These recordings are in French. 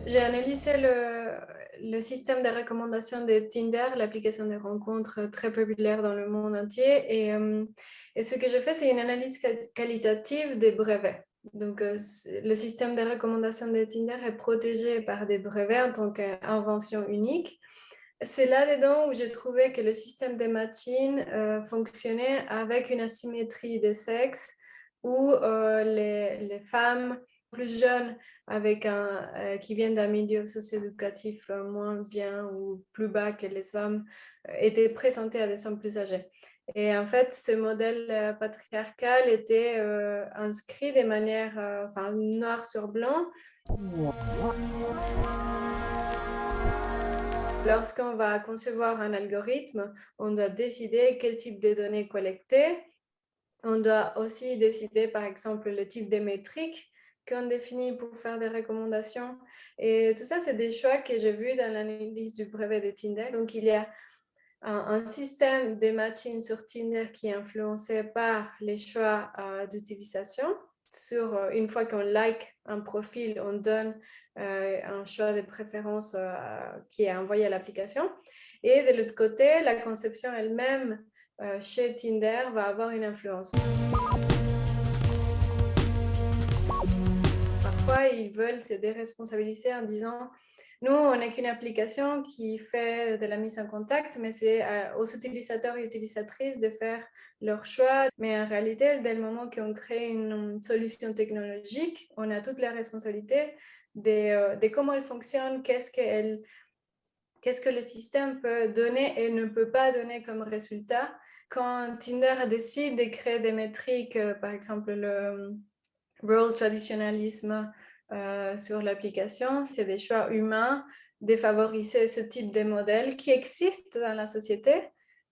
J'ai analysé le système de recommandation de Tinder, l'application de rencontres très populaire dans le monde entier. Et ce que je fais, c'est une analyse qualitative des brevets. Donc, le système de recommandation de Tinder est protégé par des brevets en tant qu'invention unique. C'est là-dedans où j'ai trouvé que le système de matching fonctionnait avec une asymétrie des sexes, où les femmes plus jeunes qui viennent d'un milieu socio-éducatif moins bien ou plus bas que les hommes étaient présentées à des hommes plus âgés. Et en fait, ce modèle patriarcal était inscrit de manière noir sur blanc. Lorsqu'on va concevoir un algorithme, on doit décider quel type de données collecter. On doit aussi décider, par exemple, le type de métriques qu'on définit pour faire des recommandations. Et tout ça, c'est des choix que j'ai vus dans l'analyse du brevet de Tinder. Donc, il y a un système de matching sur Tinder qui est influencé par les choix d'utilisation. Une fois qu'on like un profil, on donne un choix de préférence qui est envoyé à l'application. Et de l'autre côté, la conception elle-même chez Tinder va avoir une influence. Parfois, ils veulent se déresponsabiliser en disant « Nous, on n'est qu'une application qui fait de la mise en contact, mais c'est aux utilisateurs et utilisatrices de faire leur choix. » Mais en réalité, dès le moment qu'on crée une solution technologique, on a toute la responsabilité de comment elle fonctionne, qu'est-ce que le système peut donner et ne peut pas donner comme résultat. Quand Tinder décide de créer des métriques, par exemple le role traditionalisme sur l'application, c'est des choix humains de favoriser ce type de modèle qui existe dans la société,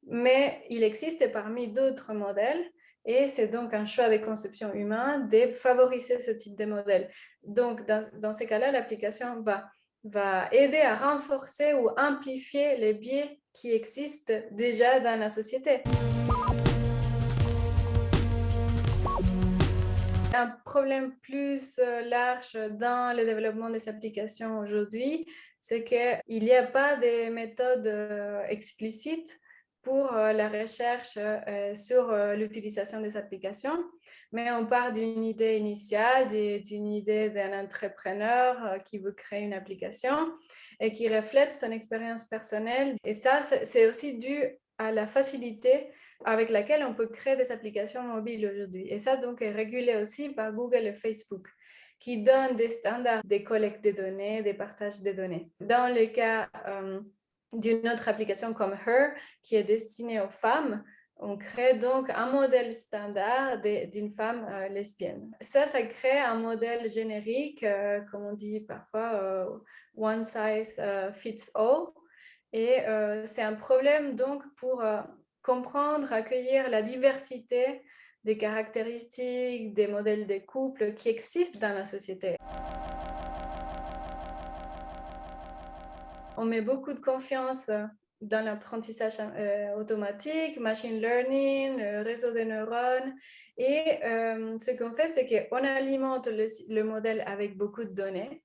mais il existe parmi d'autres modèles. Et c'est donc un choix de conception humain de favoriser ce type de modèle. Donc, dans ces cas-là, l'application va aider à renforcer ou amplifier les biais qui existent déjà dans la société. Un problème plus large dans le développement des applications aujourd'hui, c'est qu'il n'y a pas de méthode explicite pour la recherche sur l'utilisation des applications, mais on part d'une idée initiale, d'une idée d'un entrepreneur qui veut créer une application et qui reflète son expérience personnelle. Et ça, c'est aussi dû à la facilité avec laquelle on peut créer des applications mobiles aujourd'hui. Et ça, donc, est régulé aussi par Google et Facebook, qui donnent des standards de collecte des données, de partage des données. Dans le cas d'une autre application comme Her, qui est destinée aux femmes, on crée donc un modèle standard d'une femme lesbienne. Ça crée un modèle générique, comme on dit parfois, one size fits all. Et c'est un problème donc pour comprendre, accueillir la diversité des caractéristiques, des modèles de couple qui existent dans la société. On met beaucoup de confiance dans l'apprentissage automatique, machine learning, réseau de neurones. Et ce qu'on fait, c'est qu'on alimente le modèle avec beaucoup de données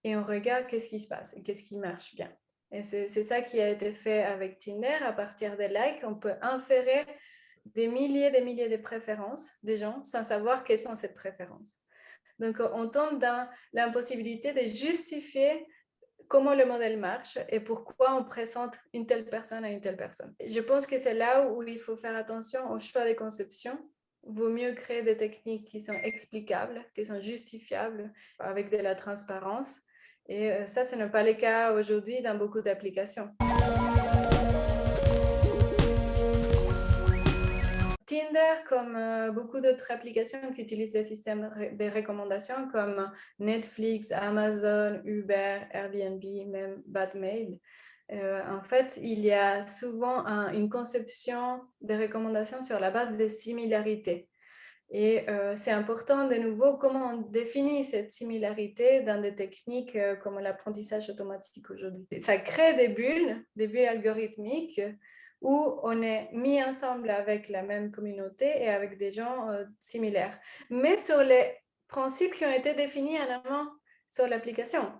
et on regarde qu'est-ce qui se passe, qu'est-ce qui marche bien. Et c'est ça qui a été fait avec Tinder. À partir des likes, on peut inférer des milliers de préférences des gens sans savoir quelles sont ces préférences. Donc, on tombe dans l'impossibilité de justifier comment le modèle marche et pourquoi on présente une telle personne à une telle personne. Je pense que c'est là où il faut faire attention au choix de conception. Il vaut mieux créer des techniques qui sont explicables, qui sont justifiables avec de la transparence. Et ça, ce n'est pas le cas aujourd'hui dans beaucoup d'applications. Tinder, comme beaucoup d'autres applications qui utilisent des systèmes de recommandations comme Netflix, Amazon, Uber, Airbnb, même Batmaid, En fait, il y a souvent une conception des recommandations sur la base des similarités. Et c'est important de nouveau comment on définit cette similarité dans des techniques comme l'apprentissage automatique aujourd'hui. Ça crée des bulles algorithmiques où on est mis ensemble avec la même communauté et avec des gens similaires, mais sur les principes qui ont été définis en amont sur l'application.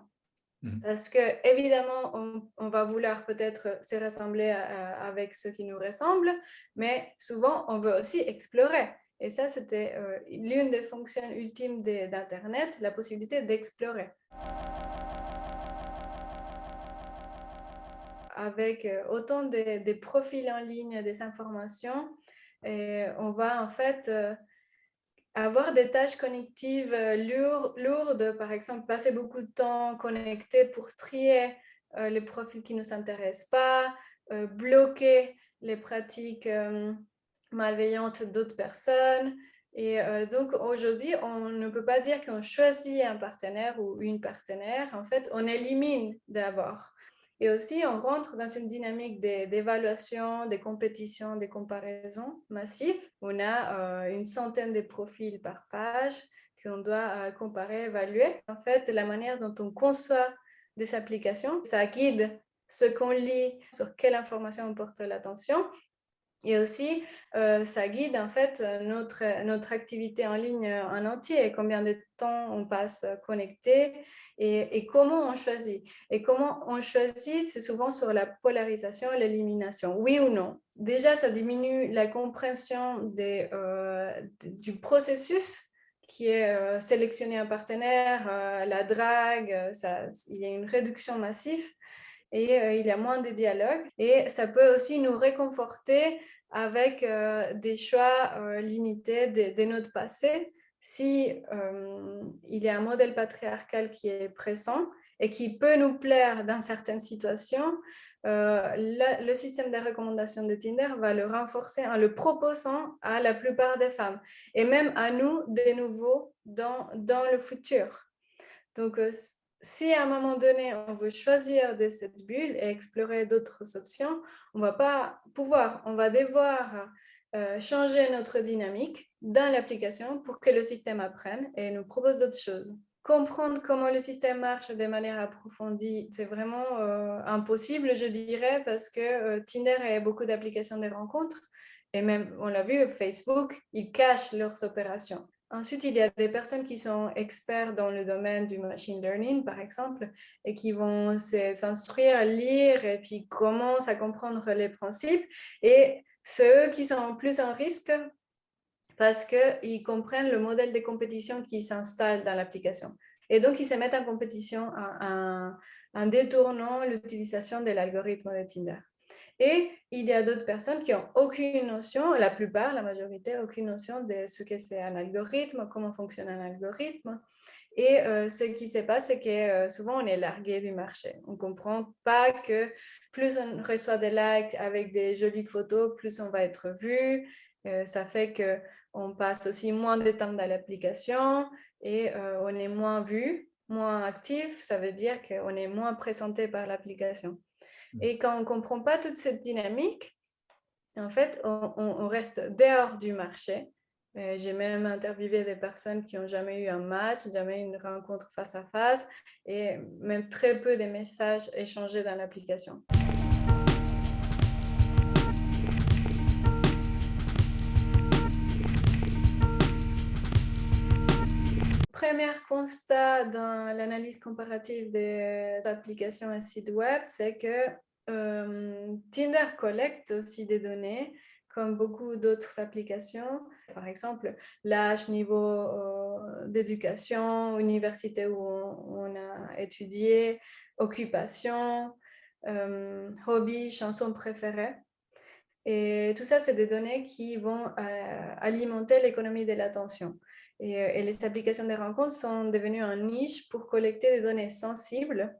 Parce que évidemment, on va vouloir peut-être se rassembler avec ceux qui nous ressemblent, mais souvent, on veut aussi explorer. Et ça, c'était l'une des fonctions ultimes d'Internet, la possibilité d'explorer. Avec autant des profils en ligne, des informations, on va en fait avoir des tâches cognitives lourdes, par exemple, passer beaucoup de temps connecté pour trier les profils qui ne nous intéressent pas, bloquer les pratiques malveillantes d'autres personnes. Et donc, aujourd'hui, on ne peut pas dire qu'on choisit un partenaire ou une partenaire. En fait, on élimine d'abord. Et aussi, on rentre dans une dynamique d'évaluation, des compétitions, des comparaisons massives. On a une centaine de profils par page qu'on doit comparer, évaluer. En fait, la manière dont on conçoit des applications, ça guide ce qu'on lit, sur quelle information on porte l'attention. Et aussi, ça guide en fait notre activité en ligne en entier, combien de temps on passe connecté et comment on choisit. Et comment on choisit, c'est souvent sur la polarisation et l'élimination, oui ou non. Déjà, ça diminue la compréhension du processus qui est sélectionner un partenaire, la drague, il y a une réduction massive. Et il y a moins de dialogue. Et ça peut aussi nous réconforter avec des choix limités de notre passé. Si il y a un modèle patriarcal qui est présent et qui peut nous plaire dans certaines situations, le système de recommandation de Tinder va le renforcer en le proposant à la plupart des femmes et même à nous de nouveau dans le futur. Donc, si à un moment donné, on veut choisir de cette bulle et explorer d'autres options, on va pas pouvoir, on va devoir changer notre dynamique dans l'application pour que le système apprenne et nous propose d'autres choses. Comprendre comment le système marche de manière approfondie, c'est vraiment impossible, je dirais, parce que Tinder et beaucoup d'applications de rencontres, et même, on l'a vu, Facebook, ils cachent leurs opérations. Ensuite, il y a des personnes qui sont experts dans le domaine du machine learning, par exemple, et qui vont s'instruire, lire et puis commencent à comprendre les principes. Et ceux qui sont plus en risque parce qu'ils comprennent le modèle de compétition qui s'installe dans l'application. Et donc, ils se mettent en compétition en détournant l'utilisation de l'algorithme de Tinder. Et il y a d'autres personnes qui n'ont aucune notion, la plupart, la majorité, aucune notion de ce que c'est un algorithme, comment fonctionne un algorithme. Et ce qui se passe, c'est que souvent, on est largué du marché. On ne comprend pas que plus on reçoit des likes avec des jolies photos, plus on va être vu. Ça fait qu'on passe aussi moins de temps dans l'application et on est moins vu, moins actif. Ça veut dire qu'on est moins présenté par l'application. Et quand on ne comprend pas toute cette dynamique, en fait, on reste dehors du marché. J'ai même interviewé des personnes qui n'ont jamais eu un match, jamais eu une rencontre face à face et même très peu de messages échangés dans l'application. Premier constat dans l'analyse comparative des applications et sites web, c'est que Tinder collecte aussi des données, comme beaucoup d'autres applications. Par exemple, l'âge, niveau d'éducation, université où on a étudié, occupation, hobby, chanson préférée. Et tout ça, c'est des données qui vont alimenter l'économie de l'attention. Et les applications de rencontres sont devenues un niche pour collecter des données sensibles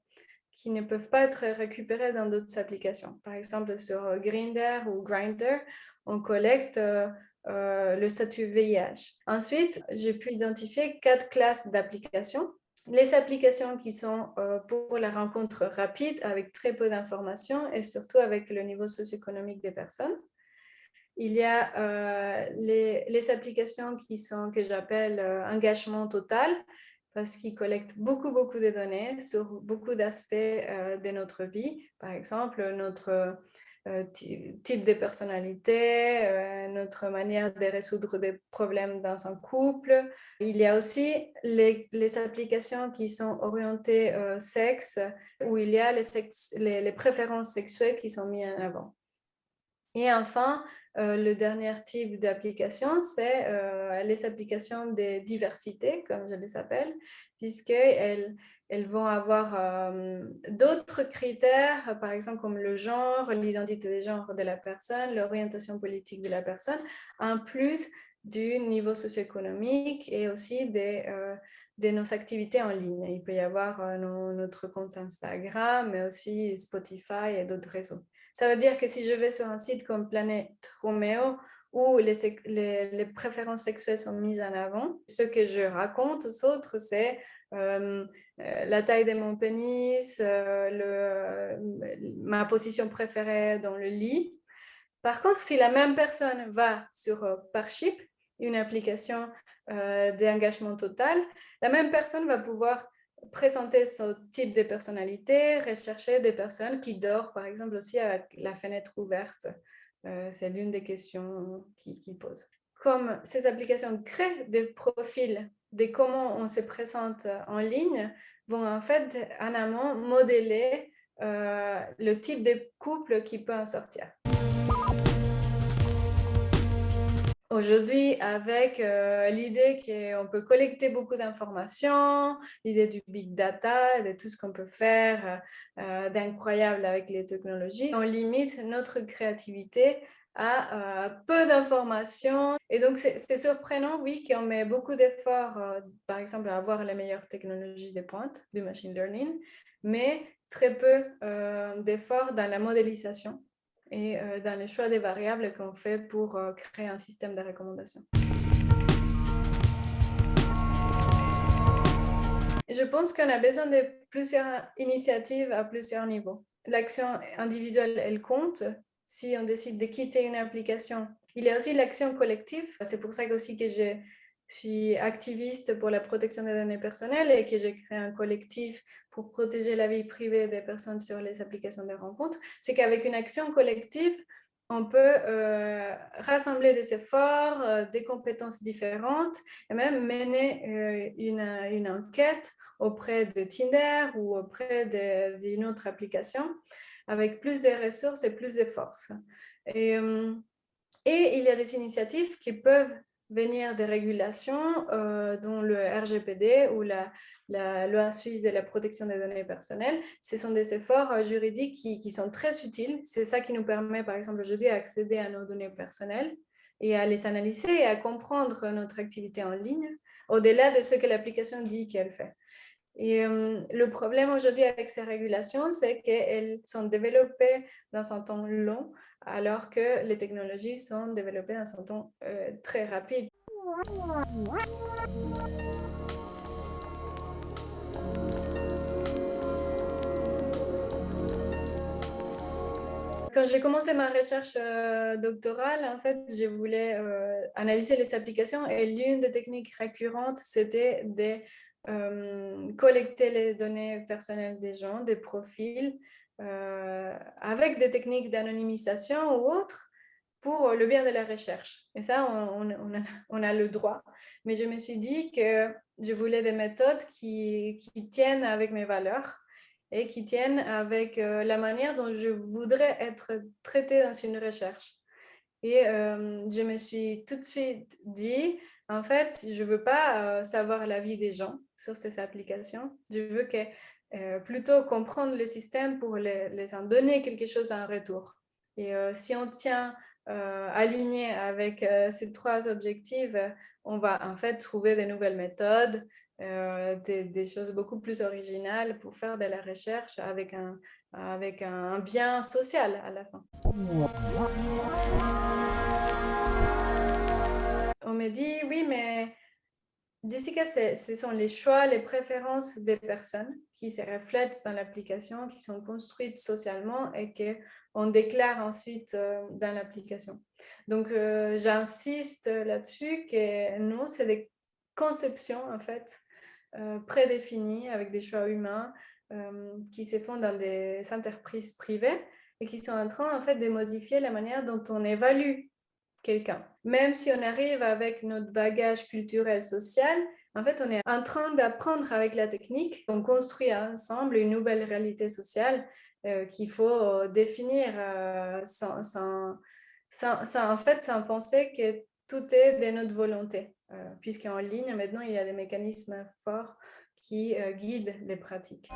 qui ne peuvent pas être récupérées dans d'autres applications. Par exemple, sur Grindr ou Grindr, on collecte le statut VIH. Ensuite, j'ai pu identifier 4 classes d'applications les applications qui sont pour la rencontre rapide avec très peu d'informations et surtout avec le niveau socio-économique des personnes. Il y a les applications que j'appelle engagement total parce qu'ils collectent beaucoup de données sur beaucoup d'aspects de notre vie. Par exemple, notre type de personnalité, notre manière de résoudre des problèmes dans un couple. Il y a aussi les applications qui sont orientées sexe, où il y a les préférences sexuelles qui sont mises en avant. Et enfin, le dernier type d'application, c'est les applications de diversité, comme je les appelle, puisqu'elles vont avoir d'autres critères, par exemple comme le genre, l'identité de genre de la personne, l'orientation politique de la personne, en plus du niveau socio-économique et aussi de nos activités en ligne. Il peut y avoir notre compte Instagram, mais aussi Spotify et d'autres réseaux. Ça veut dire que si je vais sur un site comme Planète Roméo, où les préférences sexuelles sont mises en avant, ce que je raconte aux autres, c'est la taille de mon pénis, ma position préférée dans le lit. Par contre, si la même personne va sur Parship, une application d'engagement total, la même personne va pouvoir présenter son type de personnalité, rechercher des personnes qui dorment, par exemple, aussi avec la fenêtre ouverte. C'est l'une des questions qu'ils posent. Comme ces applications créent des profils de comment on se présente en ligne, vont en fait en amont modeler le type de couple qui peut en sortir. Aujourd'hui, avec l'idée qu'on peut collecter beaucoup d'informations, l'idée du big data, de tout ce qu'on peut faire d'incroyable avec les technologies, on limite notre créativité à peu d'informations. Et donc, c'est surprenant, oui, qu'on met beaucoup d'efforts, par exemple, à avoir les meilleures technologies de pointe du machine learning, mais très peu d'efforts dans la modélisation et dans le choix des variables qu'on fait pour créer un système de recommandation. Je pense qu'on a besoin de plusieurs initiatives à plusieurs niveaux. L'action individuelle, elle compte. Si on décide de quitter une application, il y a aussi l'action collective. C'est pour ça aussi que je suis activiste pour la protection des données personnelles et que j'ai créé un collectif pour protéger la vie privée des personnes sur les applications de rencontres. C'est qu'avec une action collective, on peut rassembler des efforts, des compétences différentes et même mener une enquête auprès de Tinder ou auprès d'une autre application avec plus de ressources et plus de force. Et il y a des initiatives qui peuvent venir des régulations, dont le RGPD ou la loi suisse de la protection des données personnelles. Ce sont des efforts juridiques qui sont très utiles. C'est ça qui nous permet, par exemple, aujourd'hui, d'accéder à nos données personnelles et à les analyser et à comprendre notre activité en ligne, au-delà de ce que l'application dit qu'elle fait. Et le problème aujourd'hui avec ces régulations, c'est qu'elles sont développées dans un temps long, alors que les technologies sont développées dans un temps très rapide. Quand j'ai commencé ma recherche doctorale, en fait, je voulais analyser les applications et l'une des techniques récurrentes, c'était de collecter les données personnelles des gens, des profils, avec des techniques d'anonymisation ou autres pour le bien de la recherche. Et ça, on a le droit. Mais je me suis dit que je voulais des méthodes qui tiennent avec mes valeurs et qui tiennent avec la manière dont je voudrais être traitée dans une recherche. Et je me suis tout de suite dit, en fait, je ne veux pas savoir la vie des gens sur ces applications. Je veux plutôt comprendre le système pour les en donner quelque chose en retour. Et si on tient aligné avec ces trois objectifs, on va en fait trouver de nouvelles méthodes, des choses beaucoup plus originales pour faire de la recherche avec un bien social à la fin. On me dit, oui, mais Jessica, ce sont les choix, les préférences des personnes qui se reflètent dans l'application, qui sont construites socialement et qu'on déclare ensuite dans l'application. Donc, j'insiste là-dessus que nous, c'est des conceptions, en fait, prédéfinies avec des choix humains qui se font dans des entreprises privées et qui sont en train, en fait, de modifier la manière dont on évalue quelqu'un. Même si on arrive avec notre bagage culturel, social, en fait, on est en train d'apprendre avec la technique. On construit ensemble une nouvelle réalité sociale qu'il faut définir en fait, sans penser que tout est de notre volonté. Puisqu'en ligne, maintenant, il y a des mécanismes forts qui guident les pratiques.